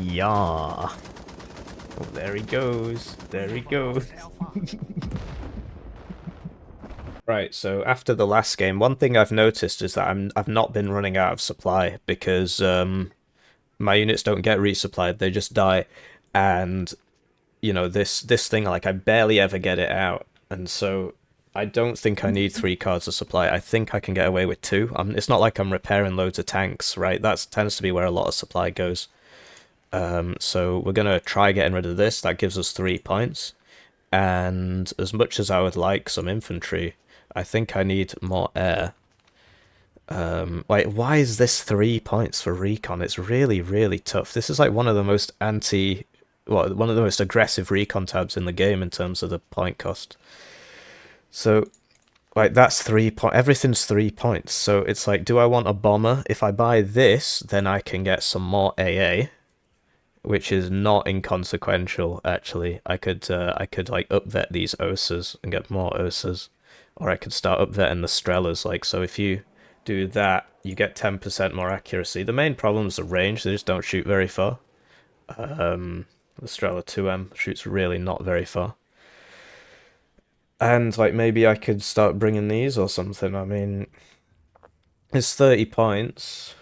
Yeah. Oh, there he goes. There he goes. Right, so after the last game, one thing I've noticed is that I've not been running out of supply because my units don't get resupplied, they just die. And you know, this thing, like, I barely ever get it out, and so I don't think I need 3 cards of supply. I think I can get away with 2. It's not like I'm repairing loads of tanks, right? That tends to be where a lot of supply goes. So we're gonna try getting rid of this. That gives us 3 points, and as much as I would like some infantry, I think I need more air. Like, why is this 3 points for recon? It's really, really tough. This is like one of the most one of the most aggressive recon tabs in the game in terms of the point cost. So, like, that's 3 point. Everything's 3 points. So it's like, do I want a bomber? If I buy this, then I can get some more AA, which is not inconsequential. Actually, I could like upvet these Osas and get more Osas, or I could start upvetting the Strellas. Like, so if you do that, you get 10% more accuracy. The main problem is the range; they just don't shoot very far. The Strela 2M shoots really not very far. And, like, maybe I could start bringing these or something. I mean, it's 30 points.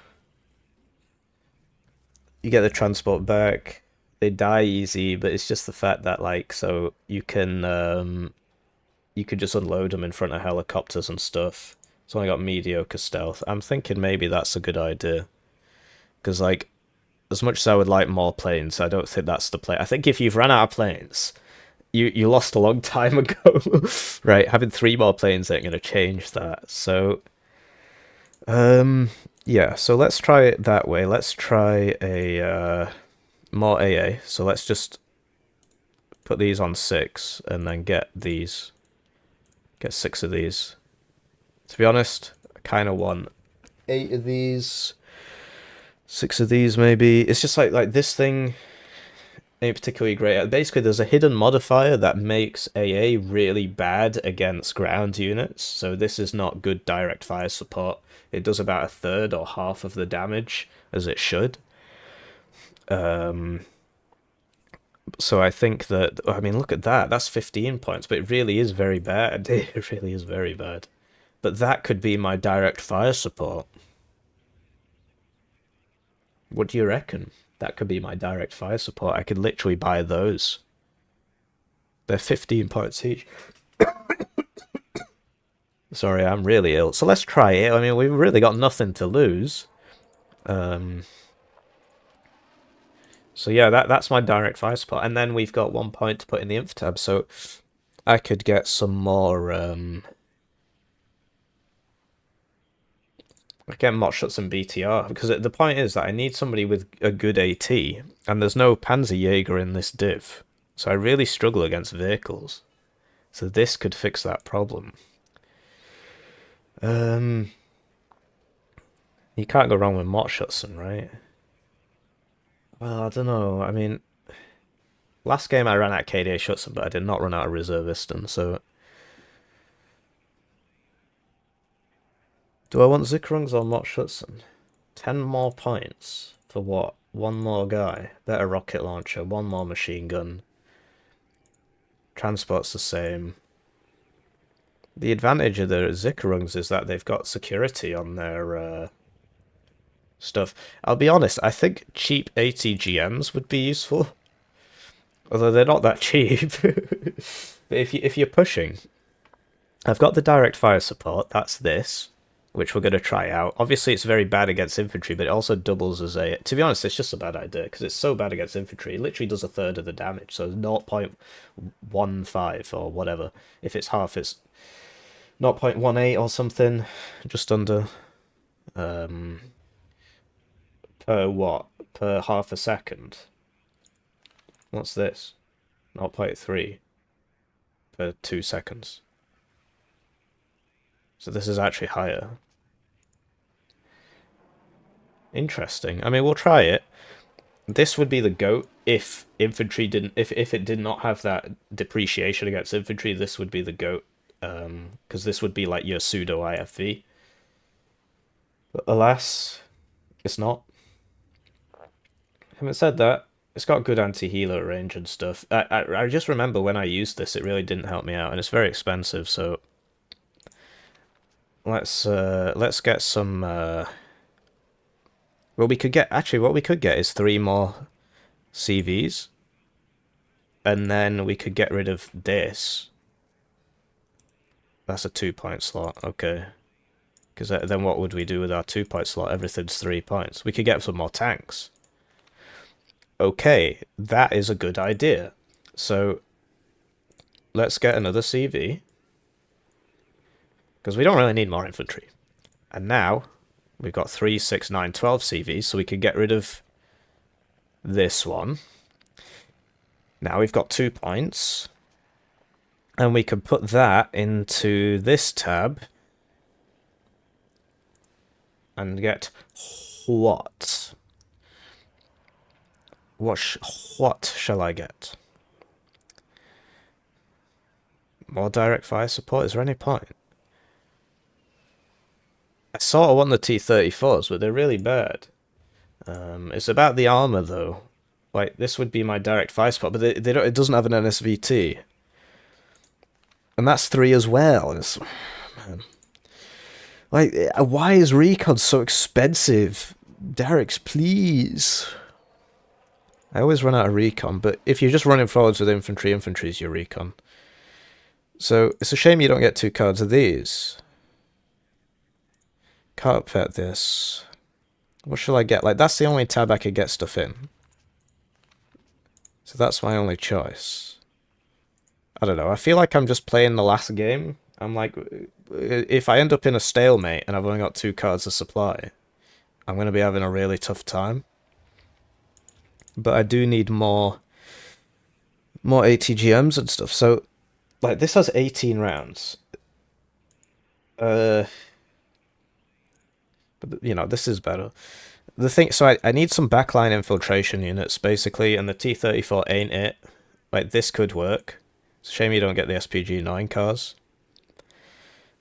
You get the transport back. They die easy, but it's just the fact that, like, so you could just unload them in front of helicopters and stuff. It's only got mediocre stealth. I'm thinking maybe that's a good idea. Because, like, as much as I would like more planes, I don't think that's the play. I think if you've run out of planes, you lost a long time ago. Right? Having 3 more planes ain't gonna change that. So, yeah. So let's try it that way. Let's try a more AA. So let's just put these on 6 and then get 6 of these. To be honest, I kind of want 8 of these, 6 of these maybe. It's just like this thing ain't particularly great. Basically, there's a hidden modifier that makes AA really bad against ground units, so this is not good direct fire support. It does about a third or half of the damage as it should. So I think that, I mean, look at that. That's 15 points, but it really is very bad. It really is very bad. But that could be my direct fire support. What do you reckon? That could be my direct fire support. I could literally buy those. They're 15 points each. Sorry, I'm really ill. So let's try it. I mean, we've really got nothing to lose. So yeah, that's my direct fire support. And then we've got 1 point to put in the inf tab. So I could get some more... Again, Mott shots and BTR, because the point is that I need somebody with a good AT, and there's no Panzerjäger in this div, so I really struggle against vehicles. So this could fix that problem. You can't go wrong with Mott Shotson, right? Well, I don't know. I mean, last game I ran out K.d.A. Shotson, but I did not run out of Reserviston, so... Do I want Zikrungs or Mott Shotson? 10 more points for what? 1 more guy. Better rocket launcher, 1 more machine gun. Transport's the same. The advantage of the Zikrungs is that they've got security on their stuff. I'll be honest, I think cheap ATGMs would be useful. Although they're not that cheap. But if you're pushing, I've got the direct fire support, that's this, which we're going to try out. Obviously it's very bad against infantry, but it also doubles as a... To be honest, it's just a bad idea, because it's so bad against infantry. It literally does a third of the damage, so 0.15 or whatever. If it's half, it's 0.18 or something, just under. Per what? Per half a second. What's this? 0.3 per 2 seconds. So this is actually higher. Interesting. I mean, we'll try it. This would be the GOAT if infantry didn't... If it did not have that depreciation against infantry, this would be the GOAT. Because this would be like your pseudo IFV. But alas, it's not. Having said that, it's got good anti-healer range and stuff. I just remember when I used this, it really didn't help me out, and it's very expensive. So let's get some. Well, we could get actually what we could get is 3 more CVs, and then we could get rid of this. That's a 2-point slot. Okay. Because then what would we do with our 2-point slot? Everything's 3 points. We could get some more tanks. Okay, that is a good idea. So, let's get another CV. Because we don't really need more infantry. And now, we've got 3, 6, 9, 12 CVs, so we can get rid of this one. Now we've got 2 points. And we can put that into this tab. And get what? What shall I get? More direct fire support? Is there any point? I sort of want the T-34s, but they're really bad. It's about the armor, though. Like, this would be my direct fire support, but they don't, it doesn't have an NSVT. And that's 3 as well. It's, man. Like, why is recon so expensive? Derek's, please. I always run out of recon, but if you're just running forwards with infantry, infantry's your recon. So, it's a shame you don't get 2 cards of these. Can't pet this. What shall I get? Like, that's the only tab I could get stuff in. So that's my only choice. I don't know, I feel like I'm just playing the last game. I'm like, if I end up in a stalemate and I've only got 2 cards of supply, I'm going to be having a really tough time. But I do need more ATGMs and stuff. So, like, this has 18 rounds. But, you know, this is better. The thing, so I need some backline infiltration units, basically, and the T-34 ain't it. Like, this could work. It's a shame you don't get the SPG-9 cars.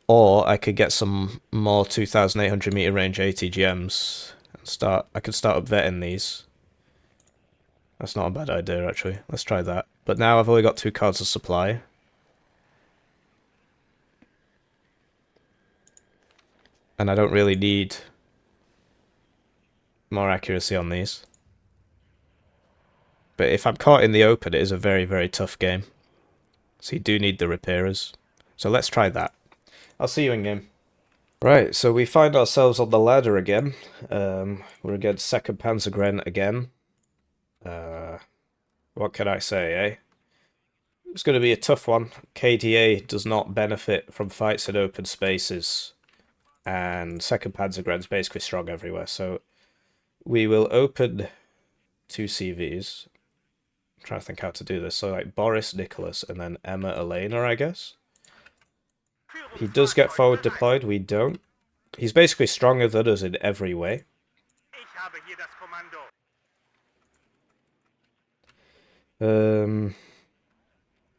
Or I could get some more 2,800 meter range ATGMs and start. I could start up vetting these. That's not a bad idea, actually. Let's try that. But now I've only got 2 cards of supply. And I don't really need more accuracy on these. But if I'm caught in the open, it is a very, very tough game. So you do need the repairers. So let's try that. I'll see you in game. Right, so we find ourselves on the ladder again. We're against 2nd Panzergrenadier again. What can I say, eh? It's going to be a tough one. K.d.A does not benefit from fights in open spaces. And 2nd Panzergrenadier is basically strong everywhere. So we will open 2 CVs. I'm trying to think how to do this. So like Boris, Nicholas, and then Emma, Elena, I guess. He does get forward deployed, we don't. He's basically stronger than us in every way.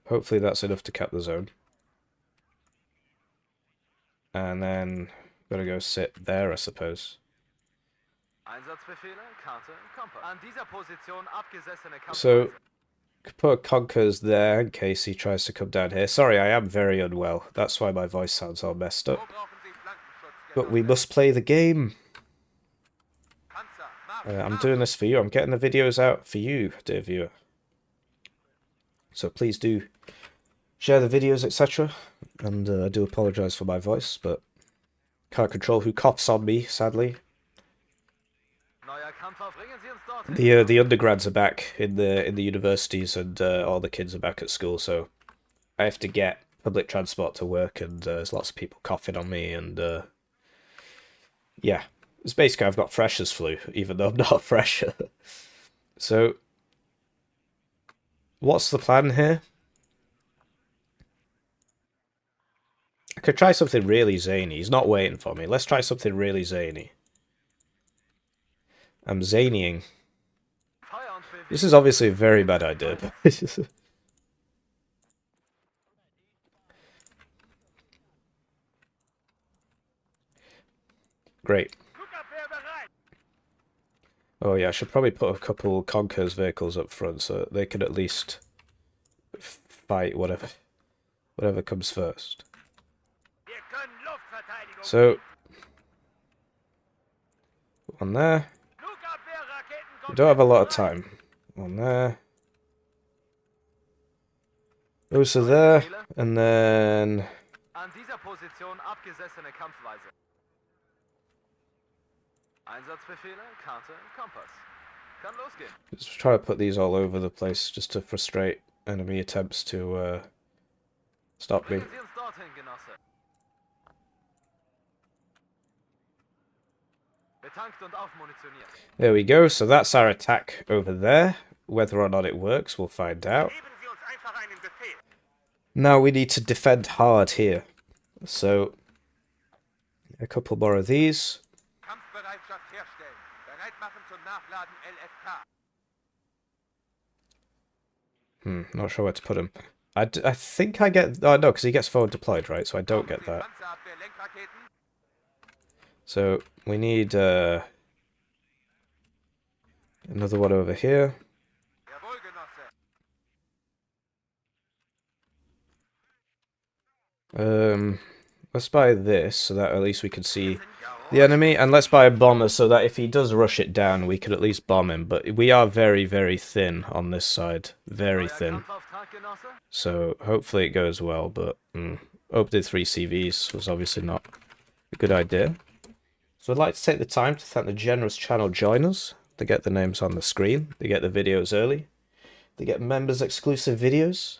Hopefully that's enough to cap the zone. And then gotta go sit there, I suppose. So put Conkers there in case he tries to come down here. Sorry, I am very unwell. That's why my voice sounds all messed up. But we must play the game. I'm doing this for you. I'm getting the videos out for you, dear viewer. So please do share the videos, etc. And I do apologise for my voice, but can't control who coughs on me, sadly. The undergrads are back in the universities, and all the kids are back at school, so I have to get public transport to work, and there's lots of people coughing on me, and yeah, it's basically I've got freshers flu, even though I'm not a fresher. So, what's the plan here? I could try something really zany. He's not waiting for me. Let's try something really zany. I'm zanying. This is obviously a very bad idea. Great. Oh yeah, I should probably put a couple Conqueror's vehicles up front so they can at least fight whatever comes first. So, one there. We don't have a lot of time. One there. Those are there, and then... Just try to put these all over the place just to frustrate enemy attempts to stop me. There we go, so that's our attack over there. Whether or not it works, we'll find out. Now we need to defend hard here. So, a couple more of these. Not sure where to put him. I think I get... Oh, no, because he gets forward deployed, right? So I don't get that. So, we need another one over here. Let's buy this, so that at least we can see the enemy. And let's buy a bomber, so that if he does rush it down, we could at least bomb him. But we are very, very thin on this side. Very thin. So, hopefully it goes well, but... opening 3 CVs was obviously not a good idea. So I'd like to take the time to thank the generous channel joiners. They get the names on the screen. They get the videos early. They get members exclusive videos.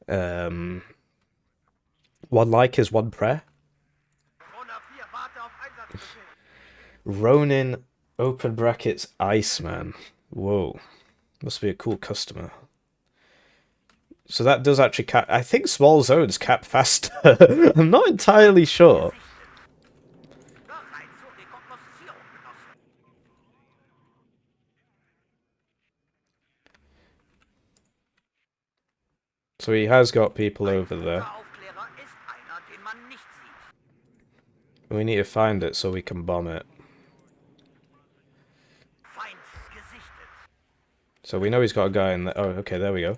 One like is one prayer. Ronin, open brackets, Iceman. Whoa. Must be a cool customer. So that does actually cap... I think small zones cap faster. I'm not entirely sure. So he has got people over there. We need to find it so we can bomb it. So we know he's got a guy in there. Oh, okay, there we go.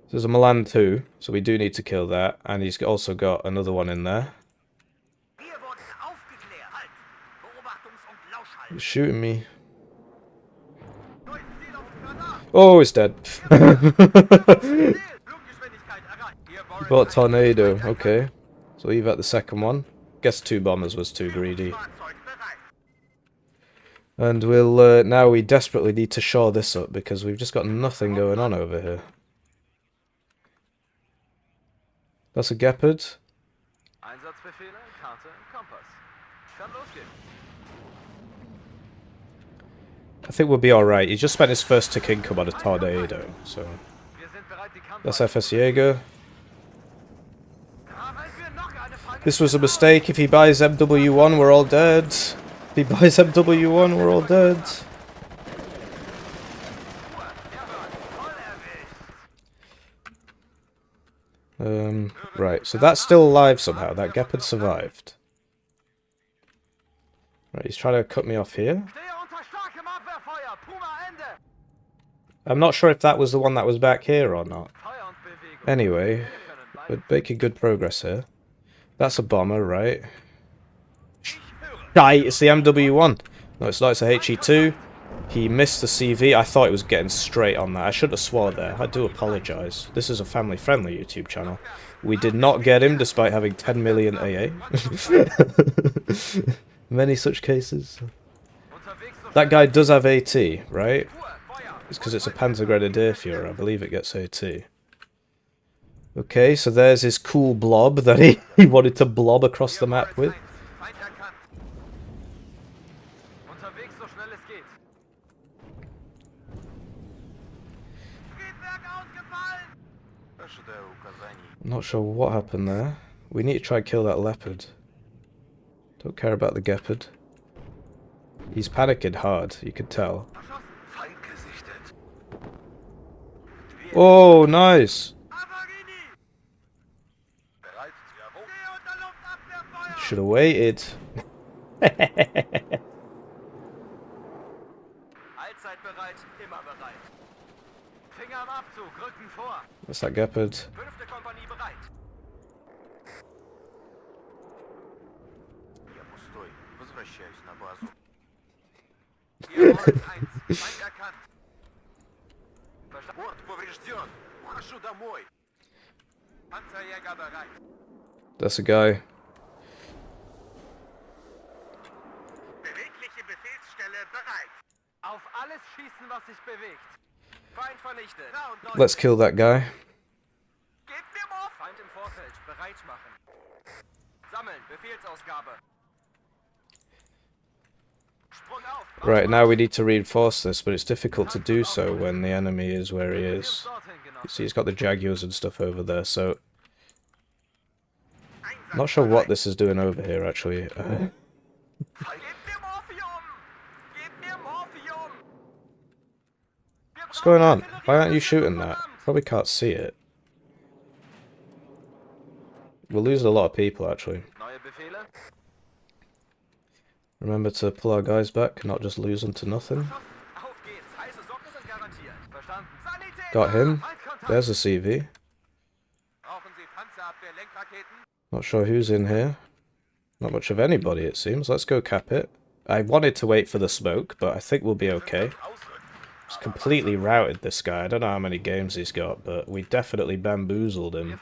There's a Milan too, so we do need to kill that. And he's also got another one in there. He's shooting me. Oh, he's dead. Bought a tornado, okay. So leave at the second one. Guess 2 bombers was too greedy. And we'll, now we desperately need to shore this up because we've just got nothing going on over here. That's a Gepard. I think we'll be alright. He just spent his first tick income on a tornado, so... That's FS Jaeger. This was a mistake. If he buys MW1, we're all dead. If he buys MW1, we're all dead. Right, so that's still alive somehow. That Gepard survived. Right, he's trying to cut me off here. I'm not sure if that was the one that was back here or not. Anyway, we're making good progress here. That's a bomber, right? Right, it's the MW1. No, it's not, it's a HE2. He missed the CV. I thought it was getting straight on that. I should have swore there. I do apologise. This is a family-friendly YouTube channel. We did not get him despite having 10 million AA. Many such cases. That guy does have AT, right? It's because it's a Panzergrenadier Führer. I believe it gets AT. Okay, so there's his cool blob that he wanted to blob across the map with. I'm not sure what happened there. We need to try and kill that leopard. Don't care about the Gepard. He's panicking hard, you could tell. Oh, nice! Should have waited. What's that Gepard? That's a guy. Let's kill that guy. Right, now we need to reinforce this, but it's difficult to do so when the enemy is where he is. You see, he's got the Jaguars and stuff over there, so... Not sure what this is doing over here, actually. What's going on? Why aren't you shooting that? Probably can't see it. We're losing a lot of people, actually. Remember to pull our guys back and not just lose them to nothing. Got him. There's a CV. Not sure who's in here. Not much of anybody, it seems. Let's go cap it. I wanted to wait for the smoke, but I think we'll be okay. Just completely routed this guy. I don't know how many games he's got, but we definitely bamboozled him.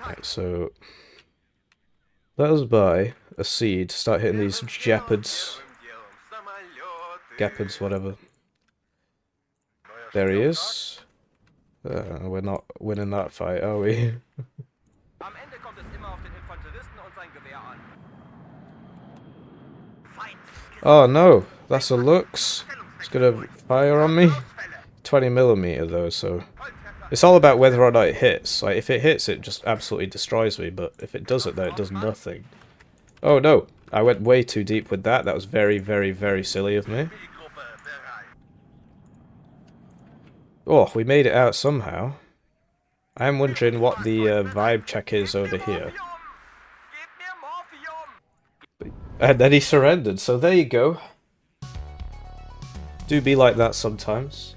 Right, so let us buy a seed, start hitting these Gepards, whatever. There he is. We're not winning that fight, are we? Oh no, that's a Lux. It's gonna fire on me. 20mm though, so... It's all about whether or not it hits. Like, if it hits, it just absolutely destroys me, but if it doesn't, then it does nothing. Oh no, I went way too deep with that. That was very, very, very silly of me. Oh, we made it out somehow. I'm wondering what the vibe check is over here. And then he surrendered, so there you go. Do be like that sometimes.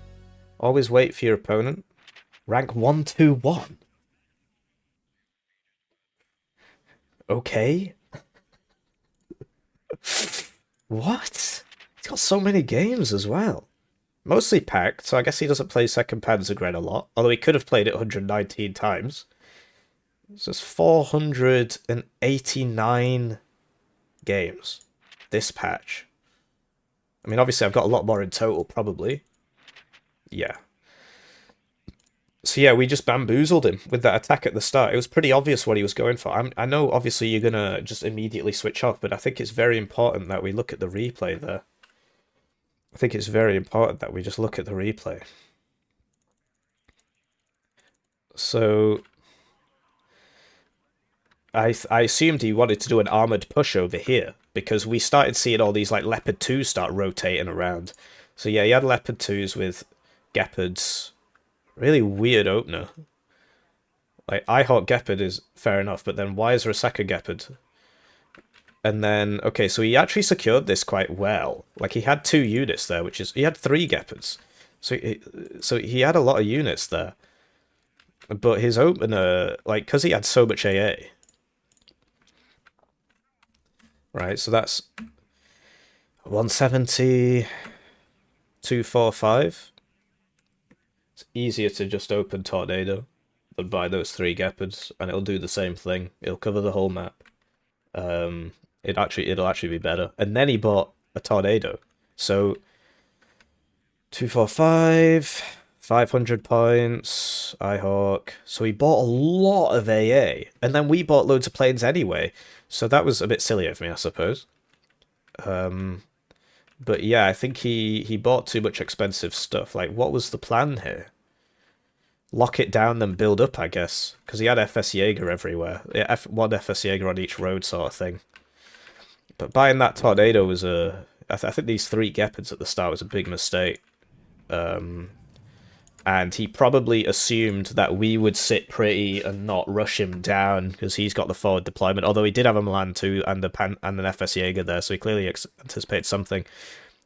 Always wait for your opponent. Rank 121. Okay. What? He's got so many games as well. Mostly packed, so I guess he doesn't play 2nd Panzergrenadier a lot. Although he could have played it 119 times. So it's 489 games. This patch. I mean, obviously I've got a lot more in total, probably. Yeah. So yeah, we just bamboozled him with that attack at the start. It was pretty obvious what he was going for. I know, obviously, you're going to just immediately switch off, but I think it's very important that we look at the replay there. I think it's very important that we just look at the replay. So... I assumed he wanted to do an armoured push over here, because we started seeing all these like Leopard 2s start rotating around. So yeah, he had Leopard 2s with Gepards. Really weird opener. Like, Ihawk Gepard is fair enough, but then why is there a second Gepard? And then, okay, so he actually secured this quite well. Like, he had 2 units there, which is... He had 3 Gepards. So he had a lot of units there. But his opener, like, because he had so much AA... Right, so that's 170, 245. It's easier to just open Tornado than buy those 3 Gepards, and it'll do the same thing. It'll cover the whole map. It'll actually be better. And then he bought a Tornado. So 245, 500 points, Ihawk. So he bought a lot of AA, and then we bought loads of planes anyway. So that was a bit silly of me, I suppose. But yeah, I think he bought too much expensive stuff. Like, what was the plan here? Lock it down, then build up, I guess. Because he had FS Jaeger everywhere. Yeah, one FS Jaeger on each road sort of thing. But buying that Tornado was a... I think these 3 Gepards at the start was a big mistake. and he probably assumed that we would sit pretty and not rush him down because he's got the forward deployment. Although he did have a Milan 2 and an FS Jaeger there, so he clearly anticipated something.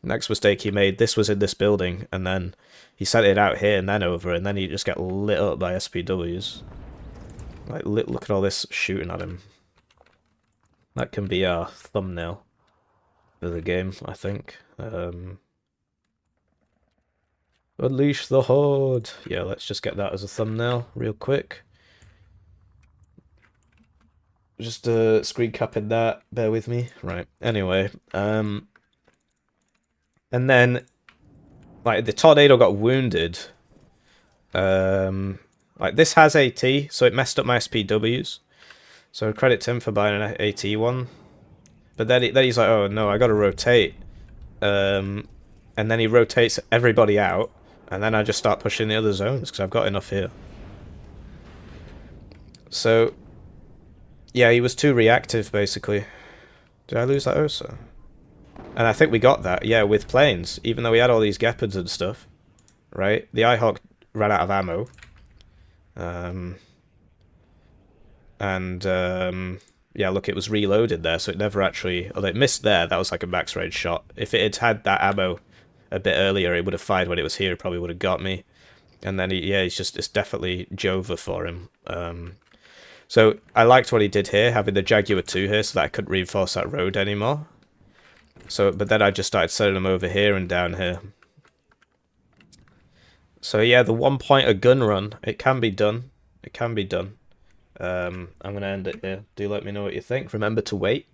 Next mistake he made, this was in this building, and then he sent it out here and then over, and then he just get lit up by SPWs. Like, look at all this shooting at him. That can be our thumbnail for the game, I think. Unleash the Horde! Yeah, let's just get that as a thumbnail real quick. Just screen capping that, bear with me. Right, anyway. And then, like, the Tornado got wounded. Like, this has AT, so it messed up my SPWs. So credit to him for buying an AT one. But then he's like, oh no, I gotta rotate. And then he rotates everybody out. And then I just start pushing the other zones, because I've got enough here. So, yeah, he was too reactive, basically. Did I lose that also? And I think we got that, yeah, with planes. Even though we had all these Gepards and stuff. Right? The Ihawk ran out of ammo. Yeah, look, it was reloaded there, so it never actually... Although it missed there, that was like a max range shot. If it had that ammo a bit earlier, it would have fired when it was here, it probably would have got me. And then, it's definitely Jova for him. So I liked what he did here, having the Jaguar 2 here, so that I couldn't reinforce that road anymore. So, but then I just started sending them over here and down here. So yeah, the 1 pointer gun run, it can be done. It can be done. I'm going to end it here. Do let me know what you think. Remember to wait.